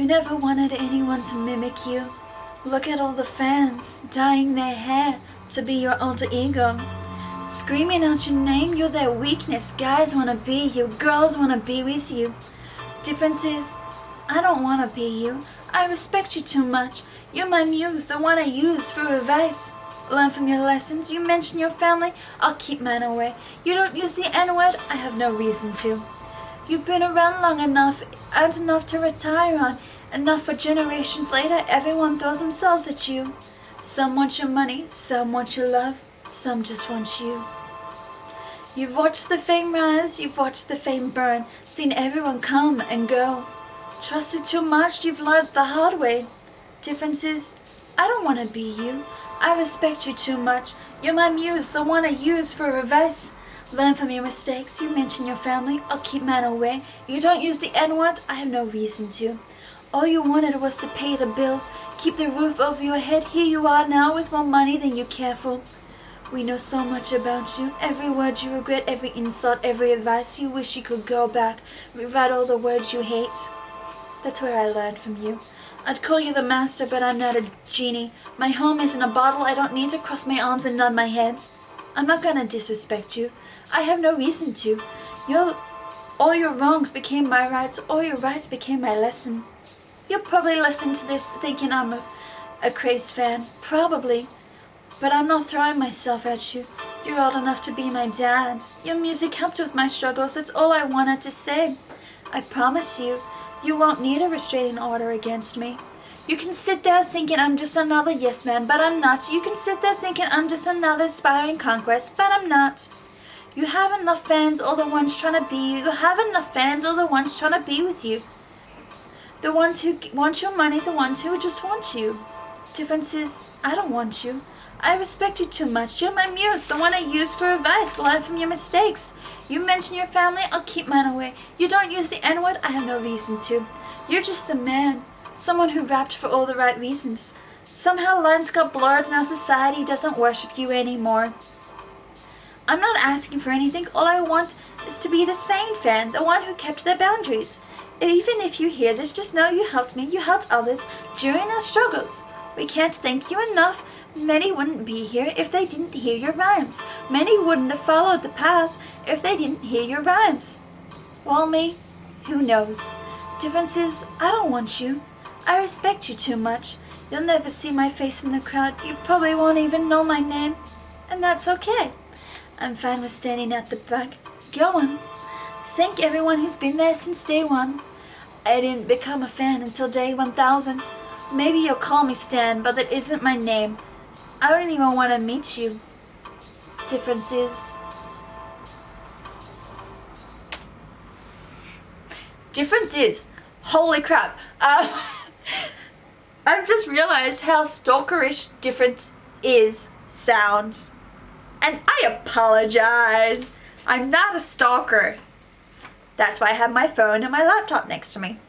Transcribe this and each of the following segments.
You never wanted anyone to mimic you. Look at all the fans dyeing their hair to be your alter ego. Screaming out your name, you're their weakness. Guys wanna be you, girls wanna be with you. Difference is, I don't wanna be you. I respect you too much. You're my muse, the one I use for advice. Learn from your lessons. You mention your family, I'll keep mine away. You don't use the N-word, I have no reason to. You've been around long enough, and enough to retire on. Enough for generations later, everyone throws themselves at you. Some want your money, some want your love, some just want you. You've watched the fame rise, you've watched the fame burn, seen everyone come and go. Trusted too much, you've learned the hard way. Difference is, I don't want to be you. I respect you too much. You're my muse, the one I use for advice. Learn from your mistakes, you mention your family, I'll keep mine away. You don't use the N-word, I have no reason to. All you wanted was to pay the bills, keep the roof over your head. Here you are now with more money than you care for. We know so much about you, every word you regret, every insult, every advice. You wish you could go back, rewrite all the words you hate. That's where I learned from you. I'd call you the master, but I'm not a genie. My home isn't a bottle, I don't need to cross my arms and nod my head. I'm not gonna disrespect you. I have no reason to. All your wrongs became my rights, all your rights became my lesson. You're probably listening to this thinking I'm a crazed fan. Probably. But I'm not throwing myself at you. You're old enough to be my dad. Your music helped with my struggles, that's all I wanted to say. I promise you, you won't need a restraining order against me. You can sit there thinking I'm just another yes man, but I'm not. You can sit there thinking I'm just another aspiring conquest, but I'm not. You have enough fans, all the ones trying to be you. You have enough fans, all the ones trying to be with you. The ones who want your money, the ones who just want you. Difference is, I don't want you. I respect you too much. You're my muse, the one I use for advice. Learn from your mistakes. You mention your family, I'll keep mine away. You don't use the N-word, I have no reason to. You're just a man, someone who rapped for all the right reasons. Somehow lines got blurred and our society doesn't worship you anymore. I'm not asking for anything. All I want is to be the sane fan, the one who kept their boundaries. Even if you hear this, just know you helped me, you helped others during our struggles. We can't thank you enough. Many wouldn't be here if they didn't hear your rhymes. Many wouldn't have followed the path if they didn't hear your rhymes. Well, me, who knows? Difference is, I don't want you. I respect you too much. You'll never see my face in the crowd. You probably won't even know my name. And that's okay. I'm fine with standing at the back. Go on. Thank everyone who's been there since day one. I didn't become a fan until day 1000. Maybe you'll call me Stan, but that isn't my name. I don't even want to meet you. Difference is... Holy crap. I've just realized how stalkerish Difference Is sounds. And I apologize. I'm not a stalker. That's why I have my phone and my laptop next to me.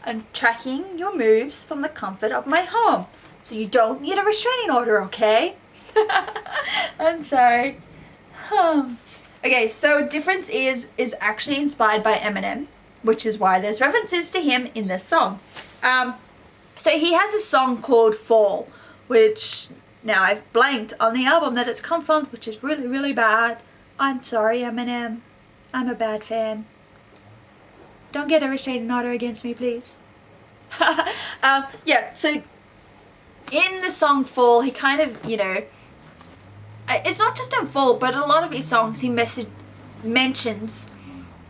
I'm tracking your moves from the comfort of my home. So you don't need a restraining order, okay? I'm sorry. Okay, so Difference Is actually inspired by Eminem, which is why there's references to him in this song. So he has a song called Fall, which now I've blanked on the album that it's come from, which is really, really bad. I'm sorry, Eminem. I'm a bad fan. Don't get a restraining order against me, please. Yeah, so in the song Fall, he kind of, it's not just in Fall, but a lot of his songs he mentions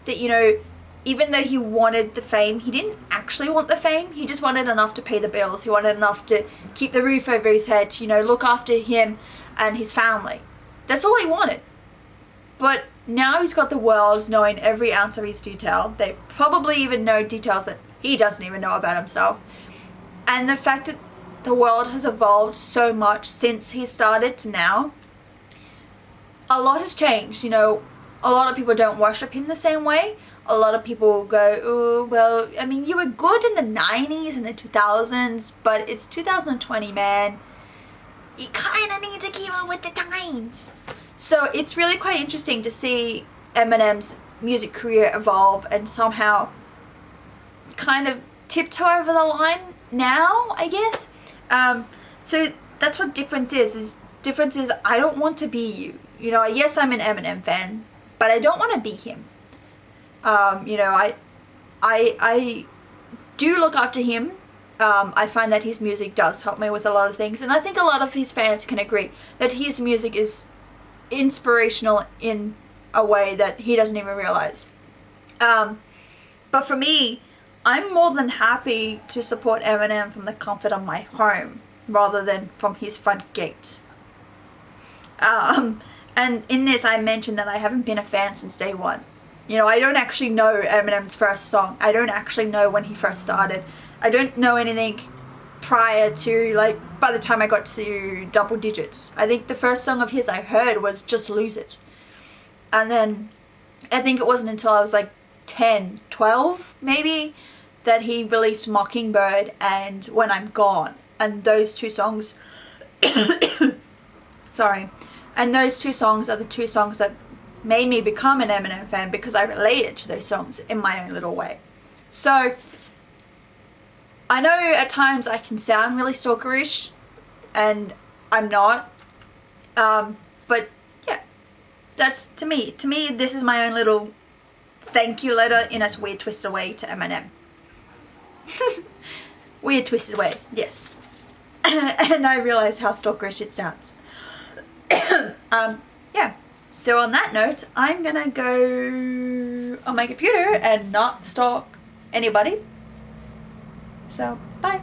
that, even though he wanted the fame, he didn't actually want the fame. He just wanted enough to pay the bills. He wanted enough to keep the roof over his head, to, look after him and his family. That's all he wanted. But now he's got the world knowing every ounce of his detail. They probably even know details that he doesn't even know about himself. And the fact that the world has evolved so much since he started to now, a lot has changed. A lot of people don't worship him the same way. A lot of people go, oh, well, I mean, you were good in the 90s and the 2000s, but it's 2020, man. You kind of need to keep up with the times. So it's really quite interesting to see Eminem's music career evolve and somehow kind of tiptoe over the line now, I guess. So that's what difference is difference is I don't want to be you. You know, yes, I'm an Eminem fan, but I don't want to be him. You know, I do look up to him. I find that his music does help me with a lot of things, and I think a lot of his fans can agree that his music is inspirational in a way that he doesn't even realize. But for me, I'm more than happy to support Eminem from the comfort of my home rather than from his front gate. And in this I mentioned that I haven't been a fan since day one. You know, I don't actually know Eminem's first song. I don't actually know when he first started. I don't know anything prior to, like, by the time I got to double digits. I think the first song of his I heard was Just Lose It. And then I think it wasn't until I was like 10, 12 maybe, that he released Mockingbird and When I'm Gone. And those two songs, sorry, and those two songs are the two songs that made me become an Eminem fan, because I related to those songs in my own little way. So I know at times I can sound really stalkerish, and I'm not, but yeah, that's to me this is my own little thank you letter in a weird twisted way to Eminem. Weird twisted way, yes. And I realize how stalkerish it sounds. Yeah, so on that note, I'm gonna go on my computer and not stalk anybody. So, bye.